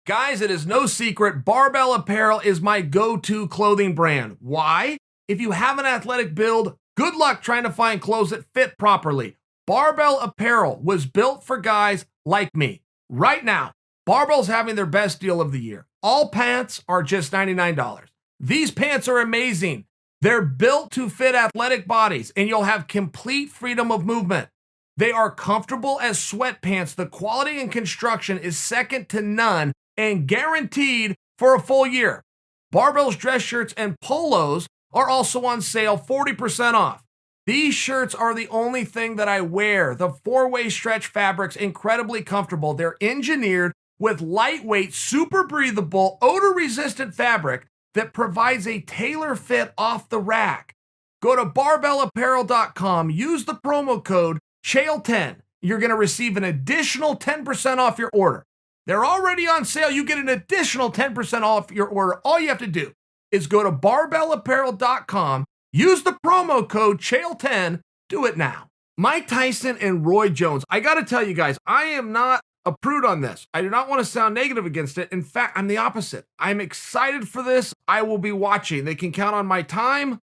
Guys, it is no secret, Barbell Apparel is my go-to clothing brand. Why? If you have an athletic build, good luck trying to find clothes that fit properly. Barbell Apparel was built for guys like me. Right now, Barbell's having their best deal of the year. All pants are just $99. These pants are amazing. They're built to fit athletic bodies, and you'll have complete freedom of movement. They are comfortable as sweatpants. The quality and construction is second to none and guaranteed for a full year. Barbell's dress shirts and polos are also on sale, 40% off. These shirts are the only thing that I wear. The four-way stretch fabric's incredibly comfortable. They're engineered with lightweight, super breathable, odor-resistant fabric that provides a tailor fit off the rack. Go to barbellapparel.com, use the promo code Chael10. You're going to receive an additional 10% off your order. They're already on sale. You get an additional 10% off your order. All you have to do is go to barbellapparel.com, use the promo code Chael10, do it now. Mike Tyson and Roy Jones. I got to tell you guys, I am not a prude on this. I do not want to sound negative against it. In fact, I'm the opposite. I'm excited for this. I will be watching. They can count on my time,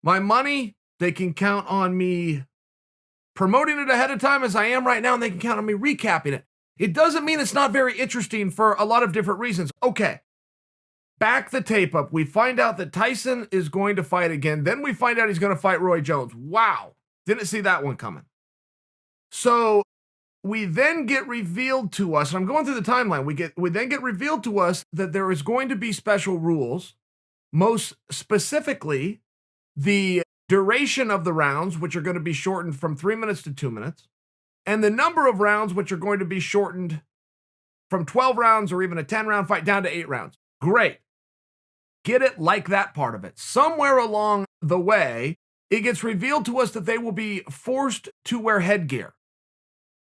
my money. They can count on me promoting it ahead of time as I am right now, and they can count on me recapping it. It doesn't mean it's not very interesting for a lot of different reasons. Okay, back the tape up. We find out that Tyson is going to fight again. Then we find out he's going to fight Roy Jones. Wow, didn't see that one coming. So we then get revealed to us, and I'm going through the timeline, we then get revealed to us that there is going to be special rules, most specifically the duration of the rounds, which are going to be shortened from 3 minutes to 2 minutes, and the number of rounds, which are going to be shortened from 12 rounds or even a 10-round fight down to 8 rounds. Great. Get it, like that part of it. Somewhere along the way, it gets revealed to us that they will be forced to wear headgear.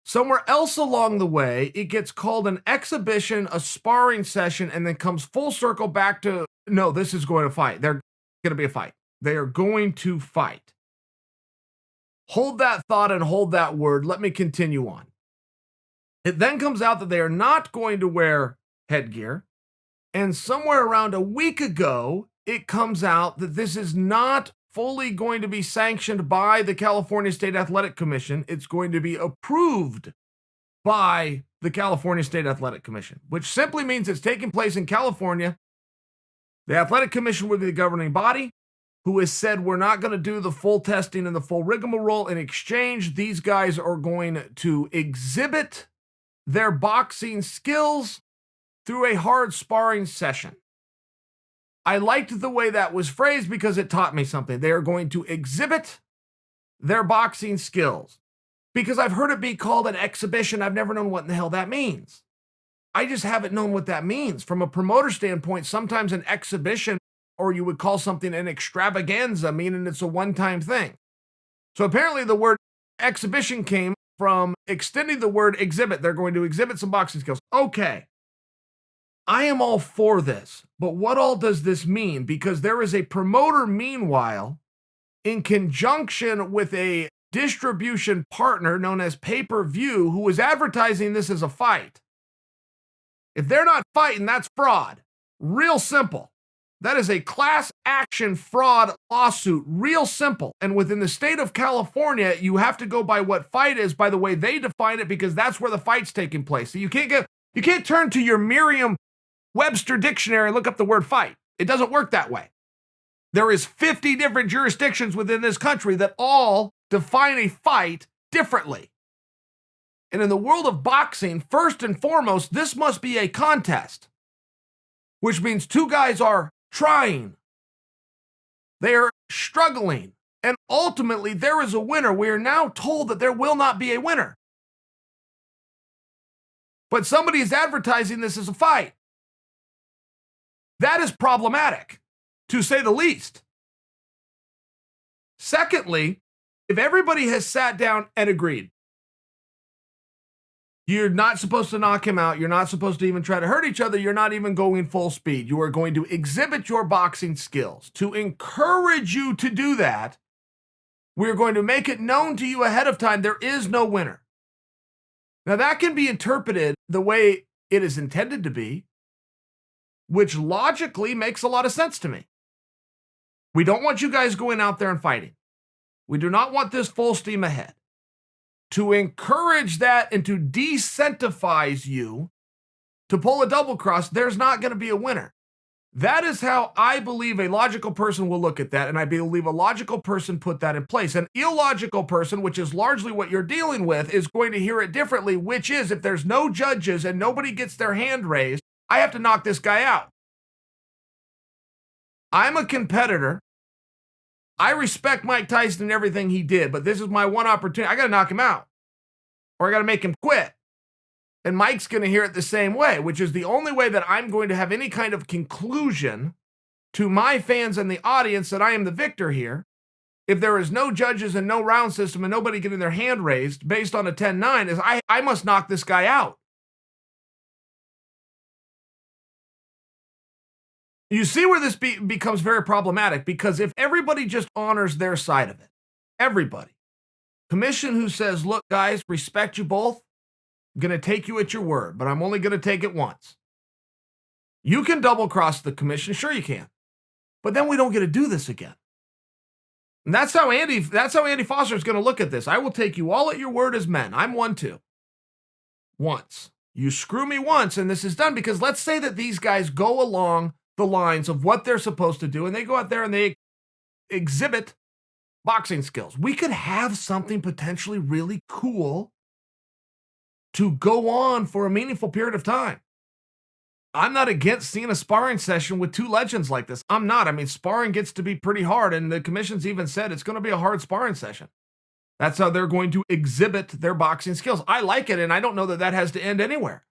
Somewhere else along the way, it gets called an exhibition, a sparring session, and then comes full circle back to, no, this is going to fight. They're going to be a fight. They are going to fight. Hold that thought and hold that word. Let me continue on. It then comes out that they are not going to wear headgear. And somewhere around a week ago, it comes out that this is not fully going to be sanctioned by the California State Athletic Commission. It's going to be approved by the California State Athletic Commission, which simply means it's taking place in California. The Athletic Commission will be the governing body, who has said we're not going to do the full testing and the full rigmarole. In exchange, these guys are going to exhibit their boxing skills through a hard sparring session. I liked the way that was phrased because it taught me something. They are going to exhibit their boxing skills. Because I've heard it be called an exhibition. I've never known what in the hell that means. I just haven't known what that means. From a promoter standpoint, sometimes an exhibition, or you would call something an extravaganza, meaning it's a one-time thing. So apparently the word exhibition came from extending the word exhibit. They're going to exhibit some boxing skills. Okay. I am all for this, but what all does this mean? Because there is a promoter, meanwhile, in conjunction with a distribution partner known as pay-per-view, who is advertising this as a fight. If they're not fighting, that's fraud. Real simple. That is a class action fraud lawsuit. Real simple. And within the state of California, you have to go by what fight is, by the way they define it, because that's where the fight's taking place. So you can't turn to your Merriam-Webster dictionary and look up the word fight. It doesn't work that way. There is 50 different jurisdictions within this country that all define a fight differently. And in the world of boxing, first and foremost, this must be a contest, which means two guys are trying. They are struggling. And ultimately, there is a winner. We are now told that there will not be a winner. But somebody is advertising this as a fight. That is problematic, to say the least. Secondly, if everybody has sat down and agreed, you're not supposed to knock him out. You're not supposed to even try to hurt each other. You're not even going full speed. You are going to exhibit your boxing skills. To encourage you to do that, we're going to make it known to you ahead of time there is no winner. Now, that can be interpreted the way it is intended to be, which logically makes a lot of sense to me. We don't want you guys going out there and fighting. We do not want this full steam ahead. To encourage that and to decentivize you to pull a double cross, there's not going to be a winner. That is how I believe a logical person will look at that, and I believe a logical person put that in place. An illogical person, which is largely what you're dealing with, is going to hear it differently, which is if there's no judges and nobody gets their hand raised, I have to knock this guy out. I'm a competitor. I respect Mike Tyson and everything he did, but this is my one opportunity. I got to knock him out, or I got to make him quit. And Mike's going to hear it the same way, which is the only way that I'm going to have any kind of conclusion to my fans and the audience that I am the victor here. If there is no judges and no round system and nobody getting their hand raised based on a 10-9, is I must knock this guy out. You see where this becomes very problematic, because if everybody just honors their side of it, everybody, commission who says, look, guys, respect you both, I'm going to take you at your word, but I'm only going to take it once. You can double cross the commission. Sure you can. But then we don't get to do this again. And that's how Andy Foster is going to look at this. I will take you all at your word as men. I'm 1-2. Once. You screw me once and this is done, because let's say that these guys go along the lines of what they're supposed to do and they go out there and they exhibit boxing skills. We could have something potentially really cool to go on for a meaningful period of time. I'm not against seeing a sparring session with two legends like this. I'm not. I mean, sparring gets to be pretty hard, and the commission's even said it's going to be a hard sparring session. That's how they're going to exhibit their boxing skills. I like it, and I don't know that that has to end anywhere.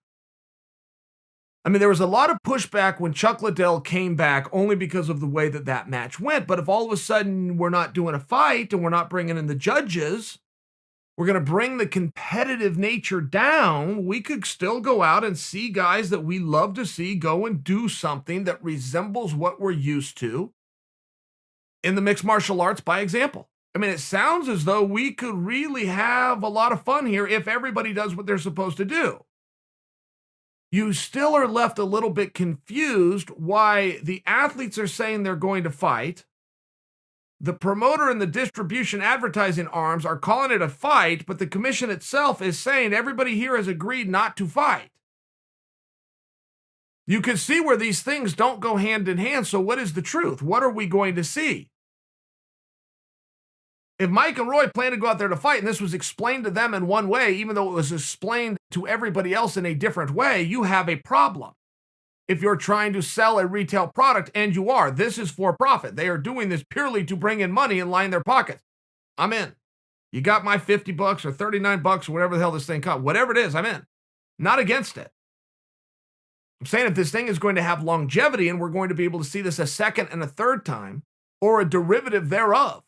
I mean, there was a lot of pushback when Chuck Liddell came back only because of the way that that match went. But if all of a sudden we're not doing a fight and we're not bringing in the judges, we're going to bring the competitive nature down, we could still go out and see guys that we love to see go and do something that resembles what we're used to in the mixed martial arts by example. I mean, it sounds as though we could really have a lot of fun here if everybody does what they're supposed to do. You still are left a little bit confused why the athletes are saying they're going to fight. The promoter and the distribution advertising arms are calling it a fight, but the commission itself is saying everybody here has agreed not to fight. You can see where these things don't go hand in hand. So what is the truth? What are we going to see? If Mike and Roy plan to go out there to fight, and this was explained to them in one way, even though it was explained to everybody else in a different way, you have a problem. If you're trying to sell a retail product, and you are, this is for profit. They are doing this purely to bring in money and line their pockets. I'm in. You got my $50 or $39 or whatever the hell this thing costs. Whatever it is, I'm in. Not against it. I'm saying if this thing is going to have longevity and we're going to be able to see this a second and a third time, or a derivative thereof,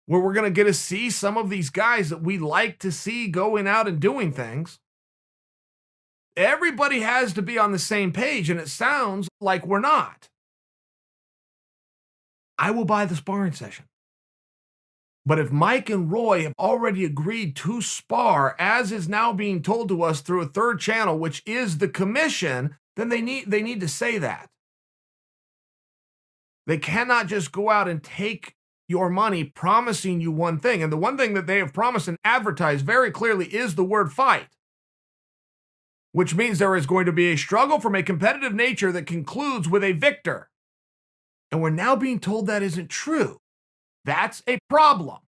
where we're going to get to see some of these guys that we like to see going out and doing things, everybody has to be on the same page, and it sounds like we're not. I will buy the sparring session. But if Mike and Roy have already agreed to spar, as is now being told to us through a third channel, which is the commission, then they need to say that. They cannot just go out and take your money promising you one thing. And the one thing that they have promised and advertised very clearly is the word fight, which means there is going to be a struggle from a competitive nature that concludes with a victor. And we're now being told that isn't true. That's a problem.